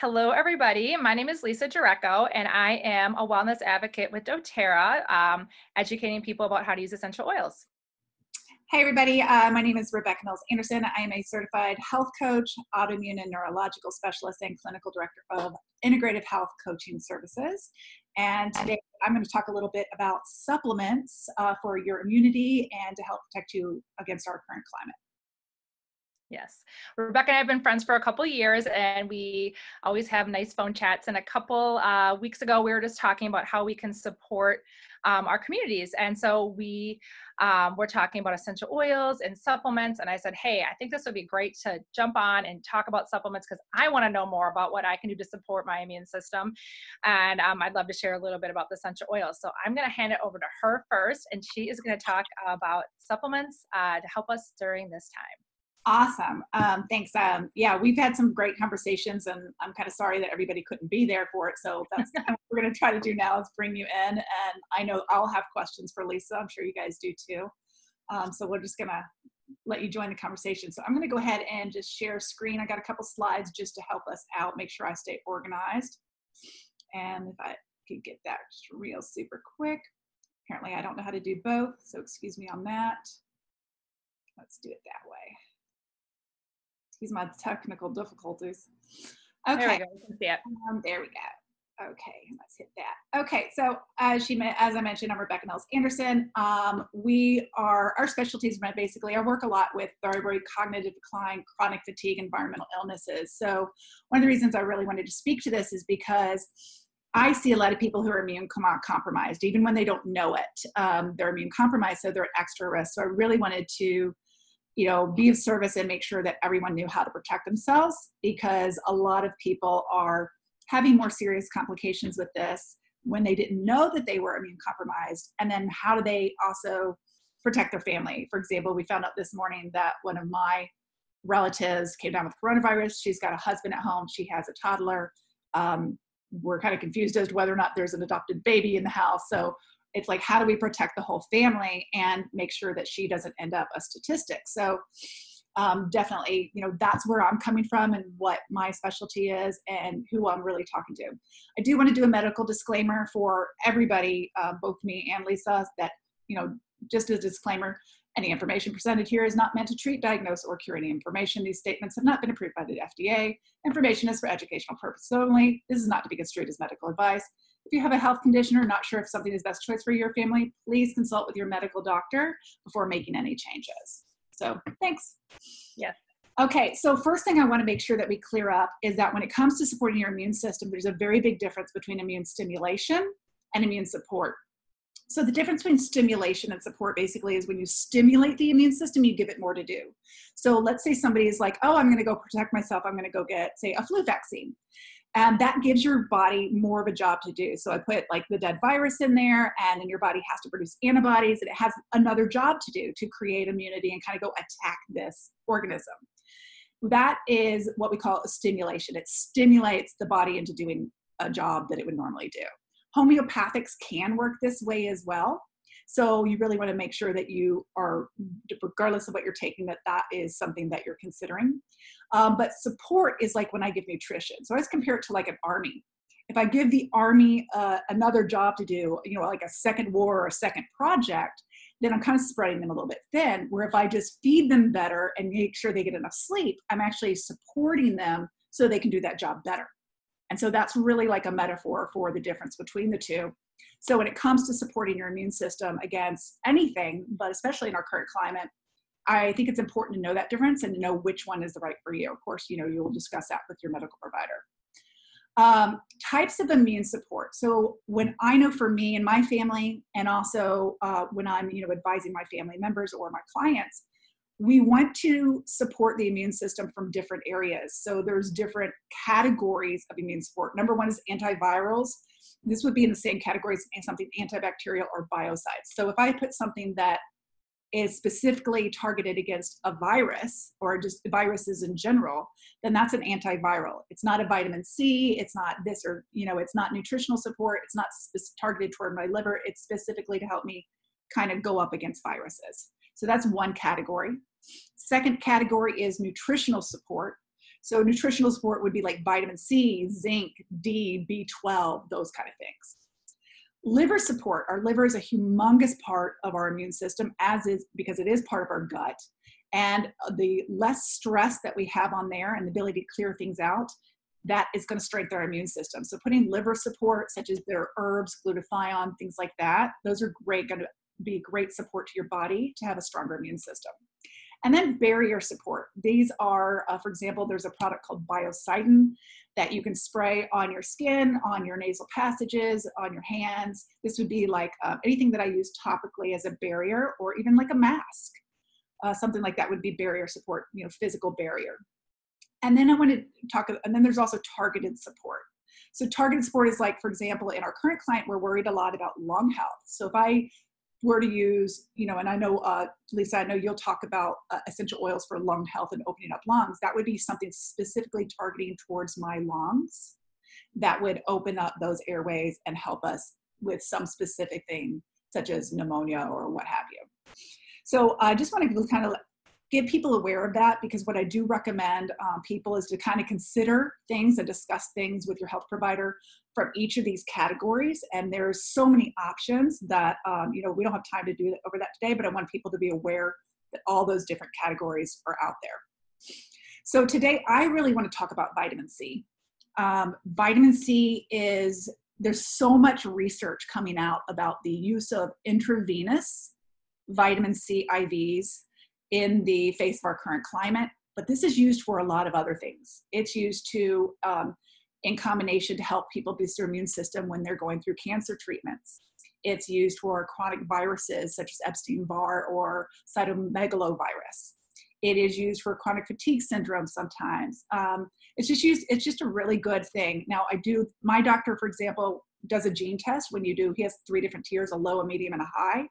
Hello, everybody. My name is Lisa Girecco, and I am a wellness advocate with doTERRA, educating people about how to use essential oils. Hey everybody, my name is Rebecca Knowles Anderson. I am a certified health coach, autoimmune and neurological specialist, and clinical director of integrative health coaching services. And today I'm going to talk a little bit about supplements for your immunity and to help protect you against our current climate. Yes. Rebecca and I have been friends for a couple of years, and we always have nice phone chats. And a couple weeks ago, we were just talking about how we can support our communities. And so we were talking about essential oils and supplements. And I said, hey, I think this would be great to jump on and talk about supplements because I want to know more about what I can do to support my immune system. And I'd love to share a little bit about the essential oils. So I'm going to hand it over to her first, and she is going to talk about supplements to help us during this time. Awesome. Thanks. Yeah, we've had some great conversations, and I'm kind of sorry that everybody couldn't be there for it. So that's kind of what we're going to try to do now is bring you in. And I know I'll have questions for Lisa. I'm sure you guys do too. So we're just going to let you join the conversation. So I'm going to go ahead and just share screen. I got a couple slides just to help us out, make sure I stay organized. And if I could get that just real super quick. Apparently I don't know how to do both. So excuse me on that. Let's do it that way. Excuse my technical difficulties. Okay. There we go. You can see it. There we go. Okay, let's hit that. Okay, so as I mentioned, I'm Rebecca Knowles Anderson. Our specialties basically, I work a lot with thyroid, cognitive decline, chronic fatigue, environmental illnesses. So one of the reasons I really wanted to speak to this is because I see a lot of people who are immune compromised, even when they don't know it. They're immune compromised, so they're at extra risk. So I really wanted to be of service and make sure that everyone knew how to protect themselves, because a lot of people are having more serious complications with this when they didn't know that they were immune compromised. And then how do they also protect their family? For example, we found out this morning that one of my relatives came down with coronavirus. She's got a husband at home. She has a toddler. We're kind of confused as to whether or not there's an adopted baby in the house. So it's like, how do we protect the whole family and make sure that she doesn't end up a statistic? So definitely, that's where I'm coming from and what my specialty is and who I'm really talking to. I do want to do a medical disclaimer for everybody, both me and Lisa, that, just as a disclaimer, any information presented here is not meant to treat, diagnose, or cure any information. These statements have not been approved by the FDA. Information is for educational purposes only. This is not to be construed as medical advice. If you have a health condition or not sure if something is best choice for your family, please consult with your medical doctor before making any changes. So thanks. Yes. Okay, so first thing I want to make sure that we clear up is that when it comes to supporting your immune system, there's a very big difference between immune stimulation and immune support. So the difference between stimulation and support basically is when you stimulate the immune system, you give it more to do. So let's say somebody is like, oh, I'm going to go protect myself. I'm going to go get, say, a flu vaccine. And that gives your body more of a job to do. So I put like the dead virus in there, and then your body has to produce antibodies, and it has another job to do to create immunity and kind of go attack this organism. That is what we call a stimulation. It stimulates the body into doing a job that it would normally do. Homeopathics can work this way as well. So you really want to make sure that you are, regardless of what you're taking, that is something that you're considering. But support is like when I give nutrition. So I always compare it to like an army. If I give the army another job to do, like a second war or a second project, then I'm kind of spreading them a little bit thin, where if I just feed them better and make sure they get enough sleep, I'm actually supporting them so they can do that job better. And so that's really like a metaphor for the difference between the two. So when it comes to supporting your immune system against anything, but especially in our current climate, I think it's important to know that difference and to know which one is the right for you. Of course, you'll discuss that with your medical provider. Types of immune support. So when I know for me and my family, and also when I'm advising my family members or my clients, we want to support the immune system from different areas. So there's different categories of immune support. Number one is antivirals. This would be in the same categories as something antibacterial or biocides. So if I put something that is specifically targeted against a virus or just viruses in general, then that's an antiviral. It's not a vitamin C, it's not this, or it's not nutritional support, it's not targeted toward my liver, it's specifically to help me kind of go up against viruses. So that's one category. Second category is nutritional support. So nutritional support would be like vitamin C, zinc, D, B12, those kind of things. Liver support. Our liver is a humongous part of our immune system, as is because it is part of our gut. And the less stress that we have on there and the ability to clear things out, that is going to strengthen our immune system. So putting liver support, such as their herbs, glutathione, things like that, those are going to be great support to your body to have a stronger immune system. And then barrier support. These are, for example, there's a product called Biocidin that you can spray on your skin, on your nasal passages, on your hands. This would be like anything that I use topically as a barrier, or even like a mask. Something like that would be barrier support, physical barrier. And then I want to talk, and then there's also targeted support. So targeted support is like, for example, in our current client, we're worried a lot about lung health. So if I were to use, and I know, Lisa, I know you'll talk about essential oils for lung health and opening up lungs. That would be something specifically targeting towards my lungs that would open up those airways and help us with some specific thing, such as pneumonia or what have you. So I just want to kind of get people aware of that, because what I do recommend people is to kind of consider things and discuss things with your health provider from each of these categories. And there's so many options that, we don't have time to do over that today, but I want people to be aware that all those different categories are out there. So today I really want to talk about vitamin C. Vitamin C there's so much research coming out about the use of intravenous vitamin C IVs in the face of our current climate, but this is used for a lot of other things. It's used to, in combination, to help people boost their immune system when they're going through cancer treatments. It's used for chronic viruses such as Epstein-Barr or cytomegalovirus. It is used for chronic fatigue syndrome sometimes. It's just a really good thing. Now my doctor, for example, does a gene test he has 3 different tiers, a low, a medium, and a high.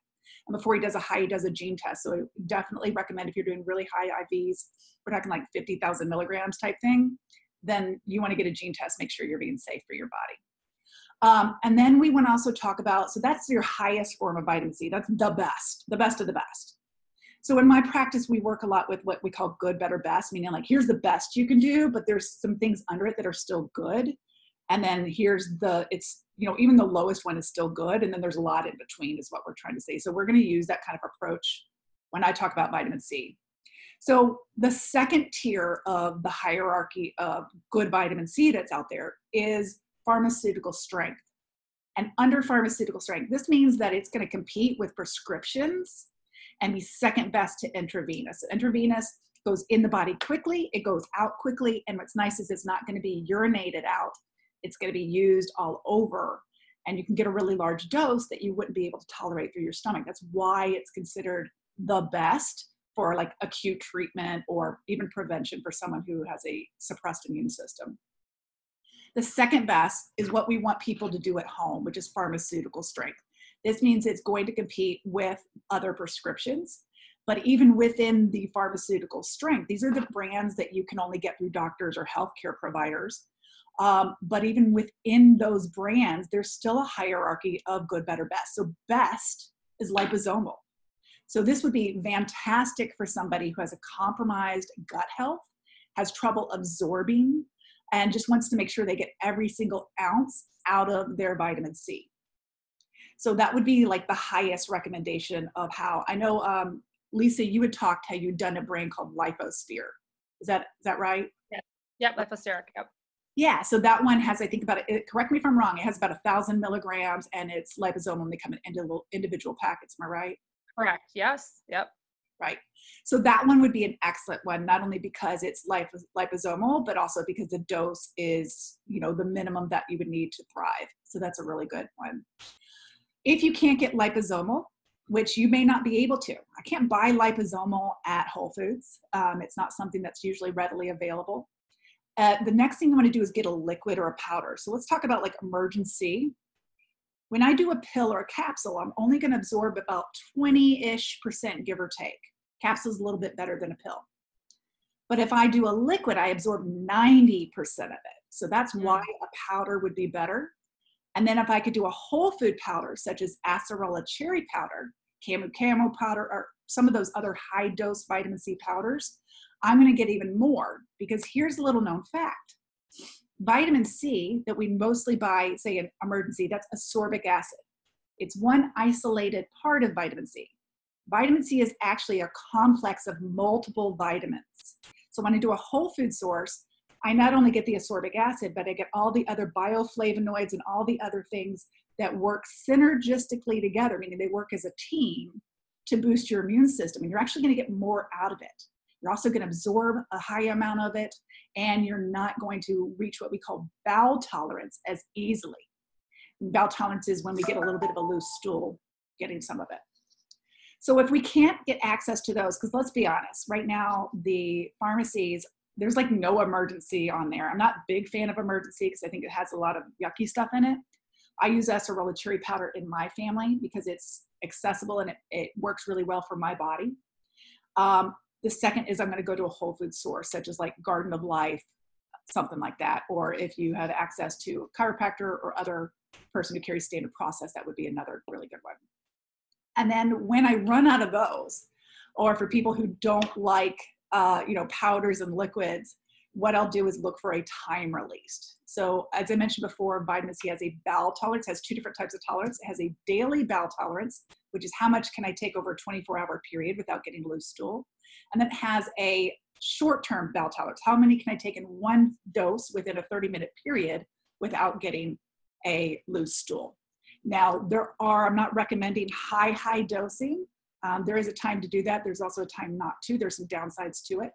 And before he does a high, he does a gene test. So I definitely recommend, if you're doing really high IVs, we're talking like 50,000 milligrams type thing, then you want to get a gene test, make sure you're being safe for your body. And then we want to also talk about, so that's your highest form of vitamin C. That's the best of the best. So in my practice, we work a lot with what we call good, better, best, meaning like, here's the best you can do, but there's some things under it that are still good. And then even the lowest one is still good. And then there's a lot in between is what we're trying to say. So we're going to use that kind of approach when I talk about vitamin C. So the second tier of the hierarchy of good vitamin C that's out there is pharmaceutical strength. And under pharmaceutical strength, this means that it's going to compete with prescriptions and be second best to intravenous. Intravenous goes in the body quickly, it goes out quickly, and what's nice is it's not going to be urinated out. It's going to be used all over, and you can get a really large dose that you wouldn't be able to tolerate through your stomach. That's why it's considered the best for like acute treatment or even prevention for someone who has a suppressed immune system. The second best is what we want people to do at home, which is pharmaceutical strength. This means it's going to compete with other prescriptions, but even within the pharmaceutical strength, these are the brands that you can only get through doctors or healthcare providers. But even within those brands, there's still a hierarchy of good, better, best. So best is liposomal. So this would be fantastic for somebody who has a compromised gut health, has trouble absorbing, and just wants to make sure they get every single ounce out of their vitamin C. So that would be like the highest recommendation of how. I know, Lisa, you had talked how you'd done a brand called Liposphere. Is that right? Yeah. Yep, Liposteric. Yep. Yeah, so that one has, I think about it, correct me if I'm wrong, it has about 1,000 milligrams and it's liposomal and they come in individual packets, am I right? Correct, yes, yep. Right, so that one would be an excellent one, not only because it's liposomal, but also because the dose is, the minimum that you would need to thrive. So that's a really good one. If you can't get liposomal, which you may not be able to, I can't buy liposomal at Whole Foods. It's not something that's usually readily available. The next thing you want to do is get a liquid or a powder. So let's talk about like Emergen-C. When I do a pill or a capsule, I'm only going to absorb about 20-ish%, give or take. Capsule is a little bit better than a pill. But if I do a liquid, I absorb 90% of it. So that's why a powder would be better. And then if I could do a whole food powder, such as acerola cherry powder, camu powder, or some of those other high dose vitamin C powders, I'm going to get even more, because here's a little known fact. Vitamin C that we mostly buy, say in emergency, that's ascorbic acid. It's one isolated part of vitamin C. Vitamin C is actually a complex of multiple vitamins. So when I do a whole food source, I not only get the ascorbic acid, but I get all the other bioflavonoids and all the other things that work synergistically together, meaning they work as a team to boost your immune system. And you're actually going to get more out of it. You're also going to absorb a high amount of it, and you're not going to reach what we call bowel tolerance as easily. Bowel tolerance is when we get a little bit of a loose stool, getting some of it. So if we can't get access to those, because let's be honest, right now the pharmacies, there's like no emergency on there. I'm not a big fan of emergency because I think it has a lot of yucky stuff in it. I use acerola cherry powder in my family because it's accessible and it works really well for my body. The second is I'm going to go to a whole food source, such as like Garden of Life, something like that. Or if you have access to a chiropractor or other person who carries standard process, that would be another really good one. And then when I run out of those, or for people who don't like, powders and liquids, what I'll do is look for a time released. So as I mentioned before, vitamin C has a bowel tolerance, has two different types of tolerance. It has a daily bowel tolerance, which is how much can I take over a 24-hour period without getting loose stool. And then it has a short-term bowel tolerance. How many can I take in one dose within a 30-minute period without getting a loose stool? Now, I'm not recommending high dosing. There is a time to do that. There's also a time not to. There's some downsides to it.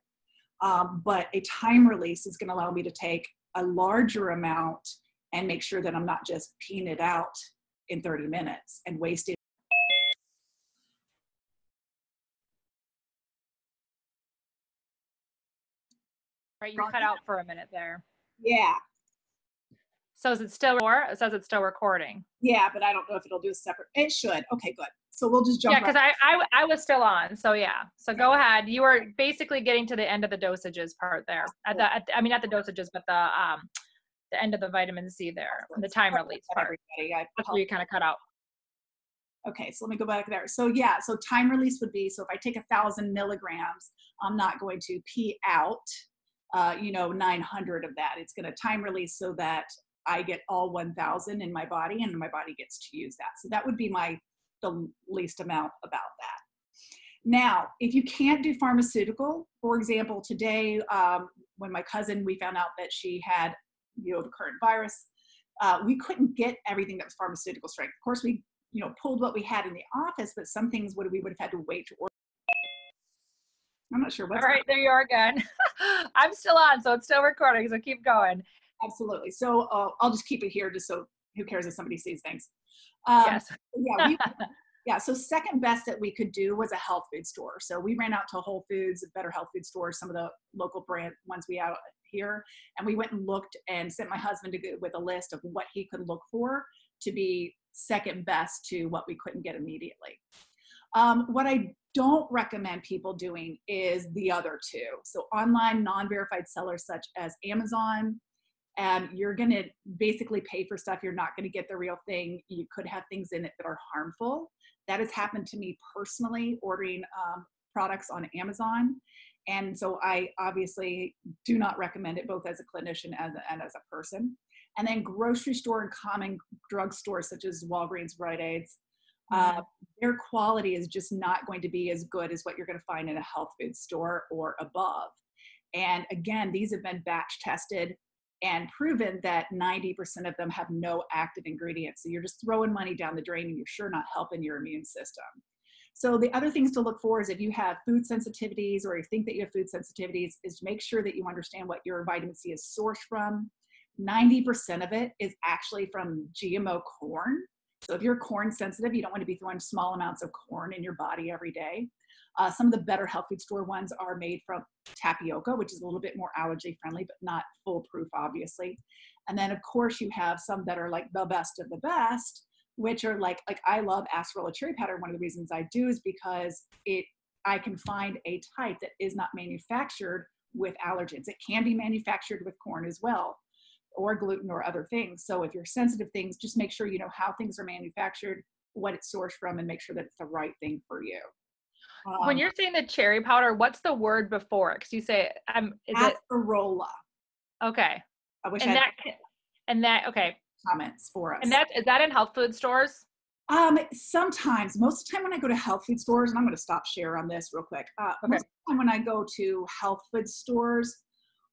But a time release is going to allow me to take a larger amount and make sure that I'm not just peeing it out in 30 minutes and wasting. Right, you cut out for a minute there. Yeah. So is it still, it says it's still recording. Yeah, but I don't know if it'll do a separate, it should. Okay, good. So we'll just jump. Yeah, because I was still on. So yeah. So go ahead. You were basically getting to the end of the dosages part there. Not the dosages, but the end of the vitamin C there, the time release part. That's where you kind of cut out. Okay, so let me go back there. So yeah, so time release would be, so if I take 1,000 milligrams, I'm not going to pee out, 900 of that. It's going to time release so that I get all 1,000 in my body and my body gets to use that. So that would be the least amount about that. Now, if you can't do pharmaceutical, for example, today, when my cousin, we found out that she had, the current virus, we couldn't get everything that was pharmaceutical strength. Of course, we, pulled what we had in the office, but some things we would have had to wait to order. I'm not sure what's all right, there you are again. I'm still on, so it's still recording, so keep going. Absolutely. So I'll just keep it here just so who cares if somebody sees things. Yes. So second best that we could do was a health food store. So we ran out to Whole Foods, Better Health Food Stores, some of the local brand ones we out here. And we went and looked and sent my husband with a list of what he could look for to be second best to what we couldn't get immediately. What I don't recommend people doing is the other two. So online non-verified sellers such as Amazon, and you're going to basically pay for stuff. You're not going to get the real thing. You could have things in it that are harmful. That has happened to me personally, ordering products on Amazon. And so I obviously do not recommend it, both as a clinician and as a person. And then grocery store and common drug stores such as Walgreens, Rite Aids, their quality is just not going to be as good as what you're going to find in a health food store or above. And again, these have been batch tested and proven that 90% of them have no active ingredients. So you're just throwing money down the drain and you're sure not helping your immune system. So the other things to look for is if you have food sensitivities or you think that you have food sensitivities, is to make sure that you understand what your vitamin C is sourced from. 90% of it is actually from GMO corn. So if you're corn sensitive, you don't want to be throwing small amounts of corn in your body every day. Some of the better health food store ones are made from tapioca, which is a little bit more allergy friendly, but not foolproof, obviously. And then of course you have some that are like the best of the best, which are like I love acerola cherry powder. One of the reasons I do is because I can find a type that is not manufactured with allergens. It can be manufactured with corn as well, or gluten or other things. So if you're sensitive things, just make sure you know how things are manufactured, what it's sourced from, and make sure that it's the right thing for you. When Um, you're saying the cherry powder, what's the word before it? Because you say, is it, acerola. okay. I wish I And had okay. comments for And us. is that in health food stores? Sometimes, most of the time when I go to health food stores, and I'm going to stop share on this real quick. Okay. Most of the time when I go to health food stores,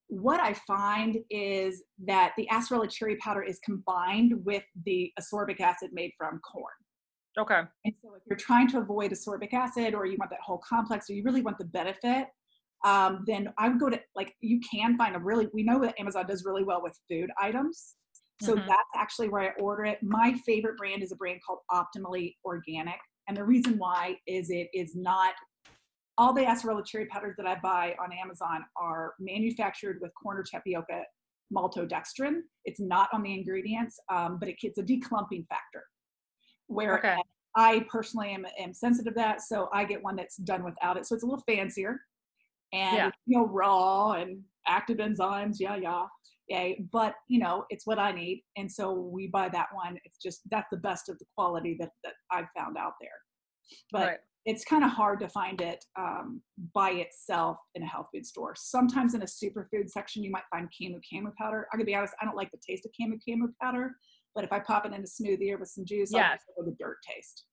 what I find is that the acerola cherry powder is combined with the ascorbic acid made from corn. Okay. And so if you're trying to avoid ascorbic acid, or you want that whole complex, or you really want the benefit, then I would go to, like, you can find we know that Amazon does really well with food items. So Mm-hmm. that's actually where I order it. My favorite brand is a brand called Optimally Organic. And the reason why is it is not all the acerola cherry powders that I buy on Amazon are manufactured with corn or tapioca maltodextrin. It's not on the ingredients, but it's a declumping factor. Where Okay. I personally am sensitive to that, so I get one that's done without it. So it's a little fancier, and Yeah. it's, raw and active enzymes, yay. But it's what I need, and so we buy that one. That's the best of the quality that I've found out there. But Right. it's kind of hard to find it by itself in a health food store. Sometimes in a superfood section, you might find camu powder. I'm gonna be honest, I don't like the taste of camu powder, but if I pop it in a smoothie or with some juice, I'll Yes. go with the dirt taste.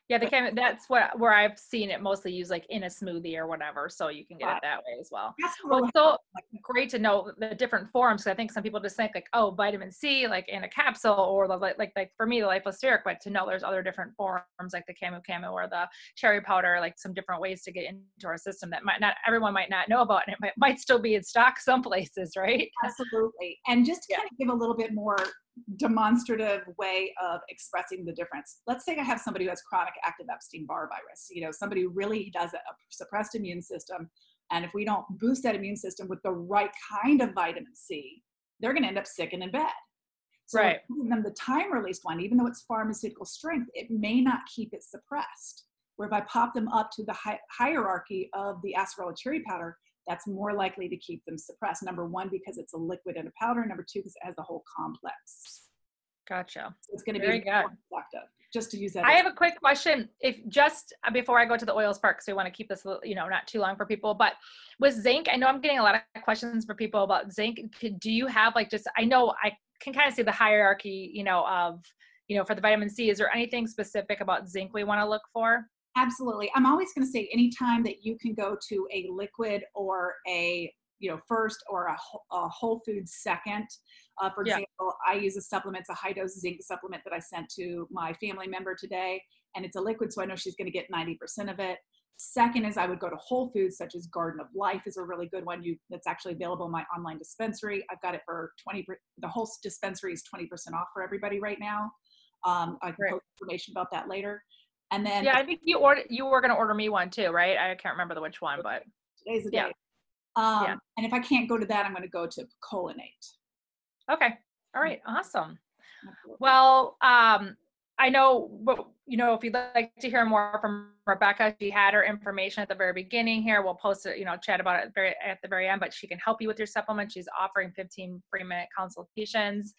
Yeah, But that's where I've seen it mostly used, like in a smoothie or whatever, so you can get it that way as well. Well, casserole, it's so great to know the different forms. 'Cause I think some people just think like, oh, vitamin C, like in a capsule, or like for me, the liposteric, but to know there's other different forms like the camu or the cherry powder, like some different ways to get into our system that everyone might not know about, and it might still be in stock some places, right? absolutely. And just to Yeah. kind of give a little bit more demonstrative way of expressing the difference. Let's say I have somebody who has chronic active Epstein-Barr virus, somebody who really does a suppressed immune system. And if we don't boost that immune system with the right kind of vitamin C, they're going to end up sick and in bed. So if Right. giving them the time-released one, even though it's pharmaceutical strength, it may not keep it suppressed. Where if I pop them up to the hierarchy of the acerola cherry powder, that's more likely to keep them suppressed. Number one, because it's a liquid and a powder. Number two, because it has the whole complex. Gotcha. So it's going to be Very good. more effective. Just to use that. I have a quick question. If just before I go to the oils part, because we want to keep this, not too long for people, but with zinc, I know I'm getting a lot of questions for people about zinc. Do you have I know I can kind of see the hierarchy, for the vitamin C. Is there anything specific about zinc we want to look for? Absolutely. I'm always going to say anytime that you can go to a liquid or a first, or a whole food second. For Yeah. example, I use a supplement, it's a high dose zinc supplement that I sent to my family member today, and it's a liquid, so I know she's going to get 90% of it. Second is I would go to whole foods, such as Garden of Life is a really good one. That's actually available in my online dispensary. I've got it for 20%. The whole dispensary is 20% off for everybody right now. I can post information about that later. And then I think you were going to order me one too, right? I can't remember which one, but today's the day. Yeah. And if I can't go to that, I'm going to go to Cholinate. Okay. All right. Awesome. Absolutely. Well, I know, if you'd like to hear more from Rebecca, she had her information at the very beginning here. We'll post it, chat about it at the very end, but she can help you with your supplement. She's offering 15 free-minute consultations,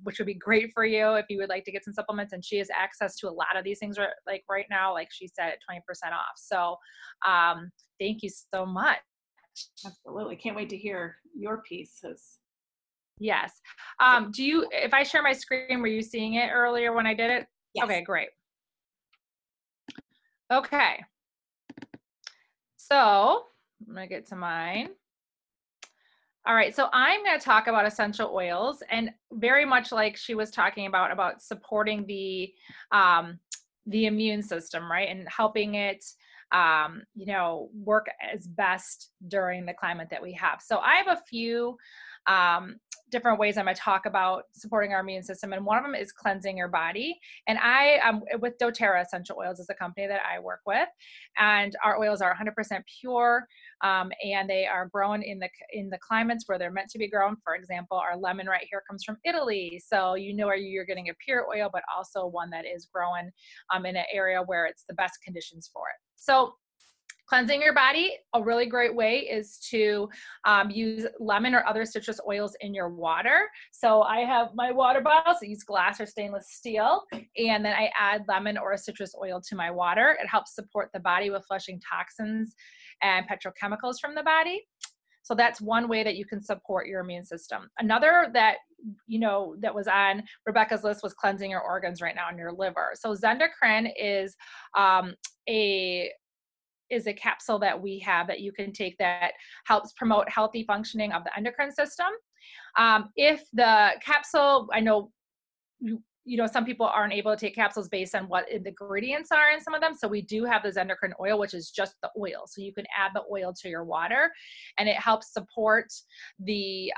which would be great for you if you would like to get some supplements. And she has access to a lot of these things right now, like she said, at 20% off. So thank you so much. Absolutely. Can't wait to hear your pieces. Yes. If I share my screen, were you seeing it earlier when I did it? Yes. Okay, great. Okay. So I'm going to get to mine. All right. So I'm going to talk about essential oils, and very much like she was talking about supporting the immune system, right? And helping it, work as best during the climate that we have. So I have a few different ways I'm going to talk about supporting our immune system. And one of them is cleansing your body. And I am with doTERRA Essential Oils is the company that I work with. And our oils are 100% pure. And they are grown in the climates where they're meant to be grown. For example, our lemon right here comes from Italy. So you're getting a pure oil, but also one that is grown in an area where it's the best conditions for it. So Cleansing your body, a really great way is to use lemon or other citrus oils in your water. So I have my water bottles, I use glass or stainless steel, and then I add lemon or a citrus oil to my water. It helps support the body with flushing toxins and petrochemicals from the body. So that's one way that you can support your immune system. Another that, that was on Rebecca's list was cleansing your organs right now in your liver. So Zendocrine um, a is a capsule that we have that you can take that helps promote healthy functioning of the endocrine system. If the capsule, I know some people aren't able to take capsules based on what the ingredients are in some of them. So we do have the Zendocrine oil, which is just the oil. So you can add the oil to your water, and it helps support the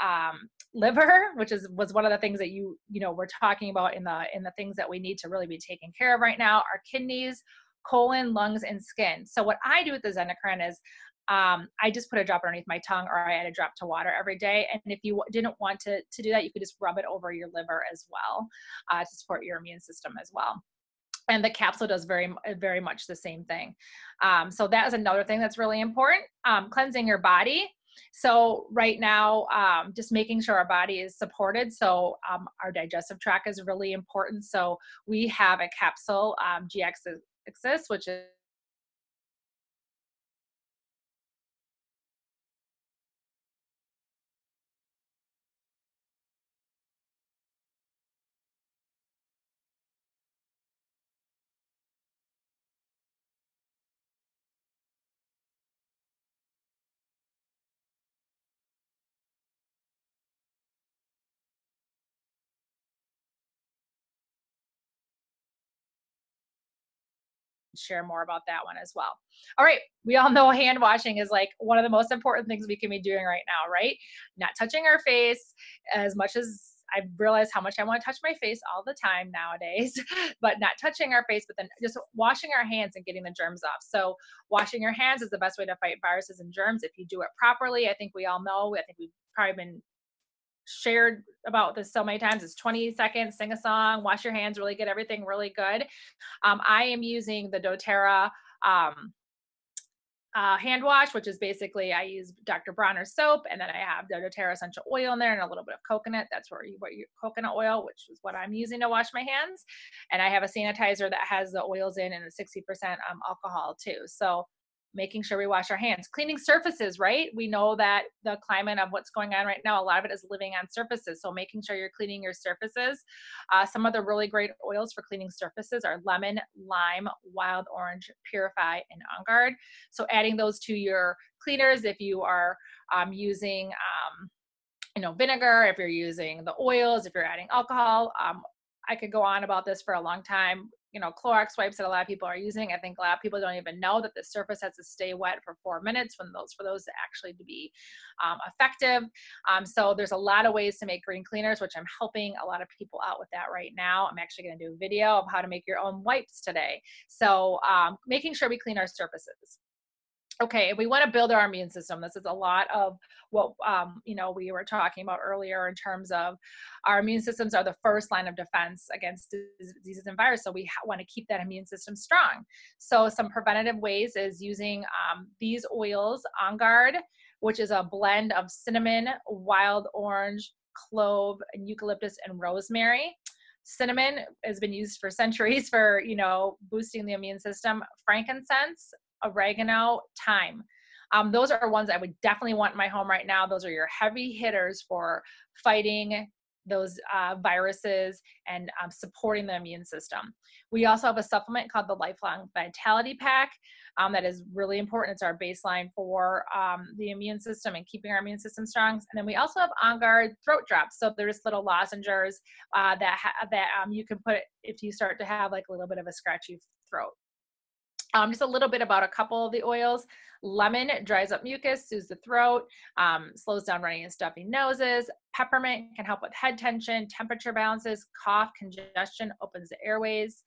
liver, which was one of the things that we're talking about in the things that we need to really be taking care of right now: our kidneys, colon, lungs, and skin. So what I do with the Zendocrine is I just put a drop underneath my tongue, or I add a drop to water every day. And if you didn't want to do that, you could just rub it over your liver as well to support your immune system as well. And the capsule does very, very much the same thing. So that is another thing that's really important. Cleansing your body. So right now, just making sure our body is supported. So our digestive tract is really important. So we have a capsule, GX, which is share more about that one as well. All right. We all know hand washing is like one of the most important things we can be doing right now, right? Not touching our face as much as I realize how much I want to touch my face all the time nowadays, but not touching our face, but then just washing our hands and getting the germs off. So washing your hands is the best way to fight viruses and germs. If you do it properly, I think we all know, I think we've probably been shared about this so many times. It's 20 seconds, sing a song, wash your hands, really get everything really good. I am using the doTERRA hand wash, which is basically I use Dr. Bronner's soap, and then I have the doTERRA essential oil in there and a little bit of coconut. That's where you put your coconut oil, which is what I'm using to wash my hands. And I have a sanitizer that has the oils in and a 60% alcohol too. So making sure we wash our hands. Cleaning surfaces, right? We know that the climate of what's going on right now, a lot of it is living on surfaces. So making sure you're cleaning your surfaces. Some of the really great oils for cleaning surfaces are lemon, lime, wild orange, purify, and on guard. So adding those to your cleaners, if you are using vinegar, if you're using the oils, if you're adding alcohol. I could go on about this for a long time. Clorox wipes that a lot of people are using. I think a lot of people don't even know that the surface has to stay wet for 4 minutes for those to actually to be effective. So there's a lot of ways to make green cleaners, which I'm helping a lot of people out with that right now. I'm actually going to do a video of how to make your own wipes today. So making sure we clean our surfaces. Okay, if we want to build our immune system, this is a lot of what we were talking about earlier in terms of our immune systems are the first line of defense against diseases and viruses. So we want to keep that immune system strong. So some preventative ways is using these oils: On Guard, which is a blend of cinnamon, wild orange, clove, and eucalyptus and rosemary. Cinnamon has been used for centuries for boosting the immune system. Frankincense, oregano, thyme. Those are ones I would definitely want in my home right now. Those are your heavy hitters for fighting those viruses and supporting the immune system. We also have a supplement called the Lifelong Vitality Pack that is really important. It's our baseline for the immune system and keeping our immune system strong. And then we also have On Guard throat drops. So there's little lozenges that you can put if you start to have like a little bit of a scratchy throat. Just a little bit about a couple of the oils. Lemon dries up mucus, soothes the throat, slows down running and stuffy noses. Peppermint can help with head tension, temperature balances, cough, congestion, opens the airways.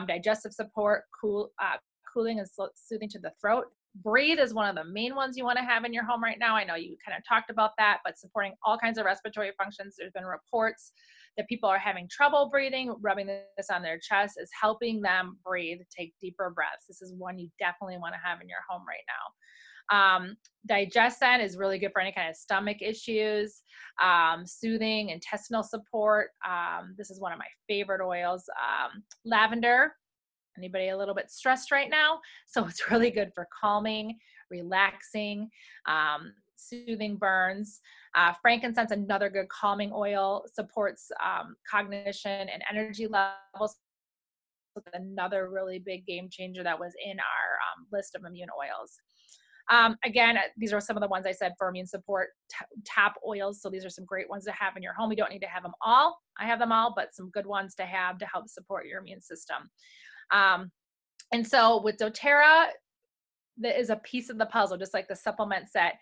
Digestive support, cooling and soothing to the throat. Breathe is one of the main ones you want to have in your home right now. I know you kind of talked about that, but supporting all kinds of respiratory functions. There's been reports that people are having trouble breathing. Rubbing this on their chest is helping them breathe, take deeper breaths. This is one you definitely want to have in your home right now. Digestion is really good for any kind of stomach issues, soothing intestinal support. This is one of my favorite oils. Lavender, anybody a little bit stressed right now? So it's really good for calming, relaxing, soothing burns. Frankincense, another good calming oil, supports cognition and energy levels. Another really big game changer that was in our list of immune oils. Again, these are some of the ones I said for immune support, tap oils. So these are some great ones to have in your home. You don't need to have them all. I have them all, but some good ones to have to help support your immune system. And so with doTERRA, that is a piece of the puzzle, just like the supplement set.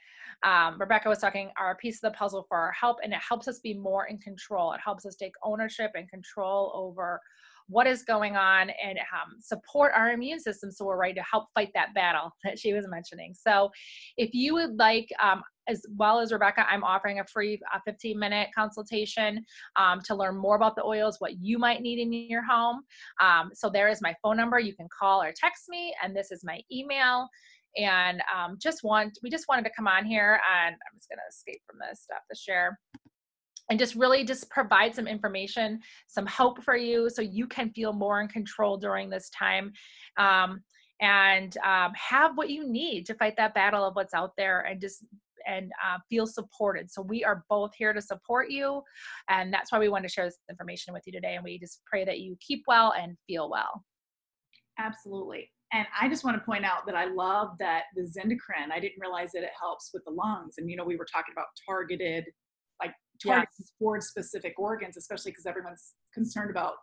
Rebecca was talking, are a piece of the puzzle for our help, and it helps us be more in control. It helps us take ownership and control over what is going on and support our immune system so we're ready to help fight that battle that she was mentioning. So if you would like, as well as Rebecca, I'm offering a free 15-minute consultation to learn more about the oils, what you might need in your home. So there is my phone number. You can call or text me, and this is my email. And we just wanted to come on here, and I'm just going to escape from this stuff to share. And just really just provide some information, some hope for you so you can feel more in control during this time, and have what you need to fight that battle of what's out there, and feel supported. So we are both here to support you, and that's why we want to share this information with you today. And we just pray that you keep well and feel well. Absolutely. And I just want to point out that I love that the Zendocrine, I didn't realize that it helps with the lungs. And, we were talking about targeted Yes. towards specific organs, especially because everyone's concerned about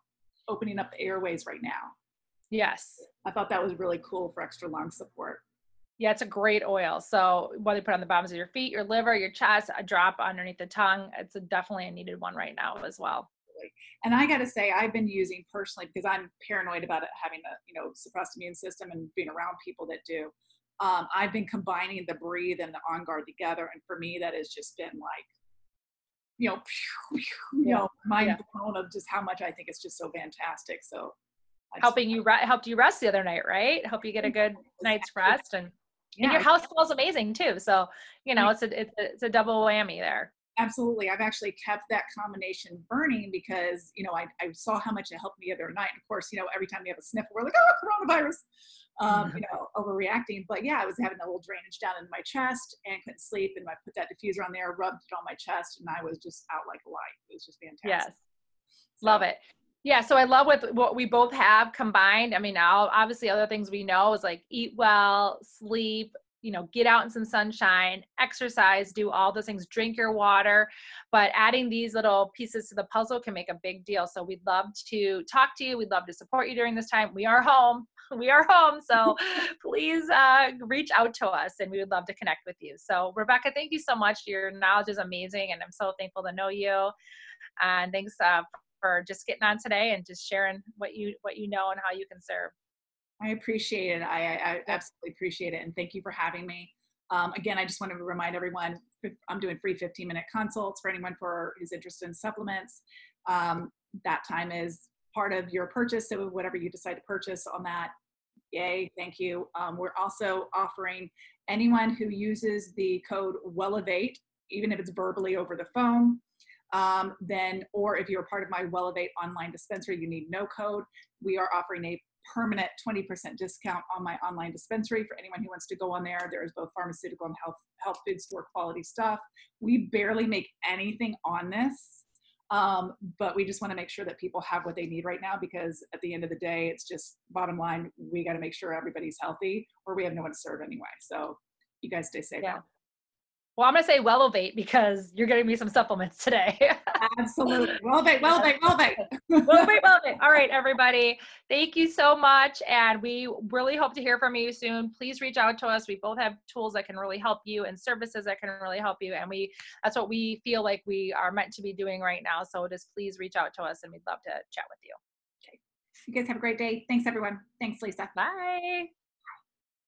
opening up the airways right now. Yes. I thought that was really cool for extra lung support. Yeah, it's a great oil. So whether you put it on the bottoms of your feet, your liver, your chest, a drop underneath the tongue, it's definitely a needed one right now as well. And I got to say, I've been using personally, because I'm paranoid about it having a suppressed immune system and being around people that do. I've been combining the Breathe and the On Guard together, and for me, that has just been like, mind blown of just how much I think it's just so fantastic. So helped you rest the other night, right? Hope you get a good night's rest, and your house smells amazing too. So it's a double whammy there. Absolutely. I've actually kept that combination burning because, I saw how much it helped me the other night. Of course, every time you have a sniffle, we're like, oh, coronavirus, overreacting. But yeah, I was having a little drainage down in my chest and couldn't sleep. And I put that diffuser on there, rubbed it on my chest, and I was just out like a light. It was just fantastic. Yes. Love it. Yeah. So I love what we both have combined. I mean, obviously other things we know is like eat well, sleep, get out in some sunshine, exercise, do all those things, drink your water, but adding these little pieces to the puzzle can make a big deal. So we'd love to talk to you. We'd love to support you during this time. We are home. So please reach out to us, and we would love to connect with you. So Rebecca, thank you so much. Your knowledge is amazing, and I'm so thankful to know you. And thanks for just getting on today and just sharing what you know and how you can serve. I appreciate it. I absolutely appreciate it. And thank you for having me. Again, I just want to remind everyone, I'm doing free 15-minute consults for anyone who's interested in supplements. That time is part of your purchase. So whatever you decide to purchase on that, yay, thank you. We're also offering anyone who uses the code WellEvate, even if it's verbally over the phone, or if you're part of my WellEvate online dispensary, you need no code. We are offering a permanent 20% discount on my online dispensary for anyone who wants to go on there. There is both pharmaceutical and health food store quality stuff. We barely make anything on this, but we just want to make sure that people have what they need right now, because at the end of the day, it's just bottom line, we got to make sure everybody's healthy, or we have no one to serve anyway. So you guys stay safe. Yeah. Well, I'm going to say WellEvate because you're getting me some supplements today. Absolutely. WellEvate. All right, everybody. Thank you so much. And we really hope to hear from you soon. Please reach out to us. We both have tools that can really help you and services that can really help you. And that's what we feel like we are meant to be doing right now. So just please reach out to us, and we'd love to chat with you. Okay. You guys have a great day. Thanks, everyone. Thanks, Lisa. Bye.